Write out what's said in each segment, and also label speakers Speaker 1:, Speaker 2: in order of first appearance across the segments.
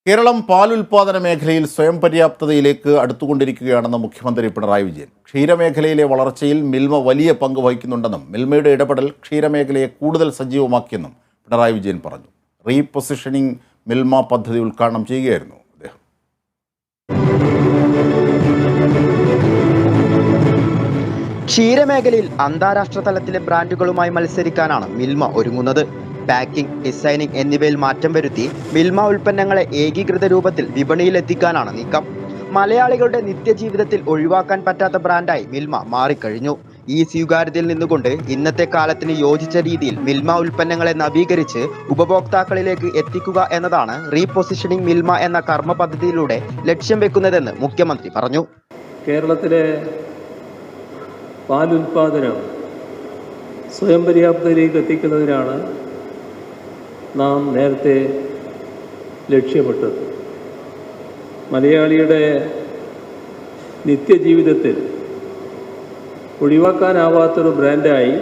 Speaker 1: കേരളം പാൽ ഉൽപാദന മേഖലയിൽ സ്വയം പര്യാപ്തതയിലേക്ക് അടുത്തുകൊണ്ടിരിക്കുകയാണെന്ന് മുഖ്യമന്ത്രി പിണറായി വിജയൻ. ക്ഷീരമേഖലയിലെ വളർച്ചയിൽ മിൽമ വലിയ പങ്ക് വഹിക്കുന്നുണ്ടെന്നും മിൽമയുടെ ഇടപെടൽ ക്ഷീരമേഖലയെ കൂടുതൽ സജീവമാക്കിയെന്നും പിണറായി വിജയൻ പറഞ്ഞു. റീപൊസിഷനിങ് മിൽമ പദ്ധതി ഉദ്ഘാടനം ചെയ്യുകയായിരുന്നു അദ്ദേഹം.
Speaker 2: ക്ഷീരമേഖലയിൽ അന്താരാഷ്ട്ര തലത്തിലെ ബ്രാൻഡുകളുമായി മത്സരിക്കാനാണ് മിൽമ ഒരുങ്ങുന്നത്. പാക്കിംഗ്, ഡിസൈനിങ് എന്നിവയിൽ മാറ്റം വരുത്തി മിൽമ ഉൽപ്പന്നങ്ങളെ ഏകീകൃത രൂപത്തിൽ വിപണിയിലെത്തിക്കാനാണ് നീക്കം. മലയാളികളുടെ നിത്യജീവിതത്തിൽ ഒഴിവാക്കാൻ പറ്റാത്ത ബ്രാൻഡായി മിൽമ മാറിക്കഴിഞ്ഞു. ഈ സ്വീകാര്യതയിൽ നിന്നുകൊണ്ട് ഇന്നത്തെ കാലത്തിന് യോജിച്ച രീതിയിൽ മിൽമ ഉൽപ്പന്നങ്ങളെ നവീകരിച്ച് ഉപഭോക്താക്കളിലേക്ക് എത്തിക്കുക എന്നതാണ് റീപൊസിഷനിങ് മിൽമ എന്ന കർമ്മ പദ്ധതിയിലൂടെ ലക്ഷ്യം വെക്കുന്നതെന്ന് മുഖ്യമന്ത്രി പറഞ്ഞു.
Speaker 3: കേരളത്തിലെ പാൽ ഉൽപാദനം സ്വയം പര്യാപ്തതയിലേക്ക് എത്തിക്കുന്നതിനാണ് നാം നേരത്തെ ലക്ഷ്യമിട്ടത്. മലയാളിയുടെ നിത്യജീവിതത്തിൽ ഒഴിവാക്കാനാവാത്തൊരു ബ്രാൻഡായി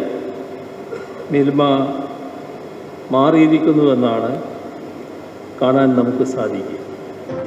Speaker 3: മിൽമ മാറിയിരിക്കുന്നുവെന്നാണ് കാണാൻ നമുക്ക് സാധിക്കുക.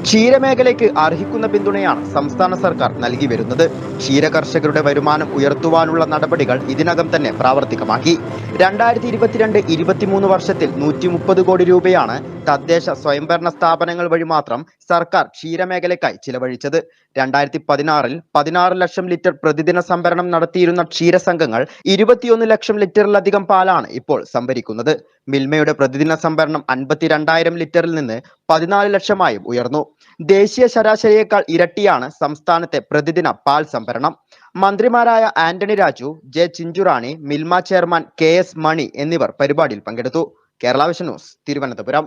Speaker 2: ക്ഷീരമേഖലയ്ക്ക് അർഹിക്കുന്ന പിന്തുണയാണ് സംസ്ഥാന സർക്കാർ നൽകി വരുന്നത്. ക്ഷീര കർഷകരുടെ വരുമാനം ഉയർത്തുവാനുള്ള നടപടികൾ ഇതിനകം തന്നെ പ്രാവർത്തികമാക്കി. 2022-23 വർഷത്തിൽ 130 കോടി രൂപയാണ് തദ്ദേശ സ്വയംഭരണ സ്ഥാപനങ്ങൾ വഴി മാത്രം സർക്കാർ ക്ഷീരമേഖലയ്ക്കായി ചിലവഴിച്ചത്. 2016-ൽ 16 ലക്ഷം ലിറ്റർ പ്രതിദിന സംഭരണം നടത്തിയിരുന്ന ക്ഷീരസംഘങ്ങൾ 21 ലക്ഷം ലിറ്ററിലധികം പാലാണ് ഇപ്പോൾ സംഭരിക്കുന്നത്. മിൽമയുടെ പ്രതിദിന സംഭരണം 52,000 ലിറ്ററിൽ നിന്ന് 14 ലക്ഷമായും ഉയർന്നു. ദേശീയ ശരാശരിയേക്കാൾ ഇരട്ടിയാണ് സംസ്ഥാനത്തെ പ്രതിദിന പാൽ സംഭരണം. മന്ത്രിമാരായ Antony Raju, J Chinchu Rani, Milma chairman KS മണി എന്നിവർ പരിപാടിയിൽ പങ്കെടുത്തു. Kerala vision news, Thiruvananthapuram.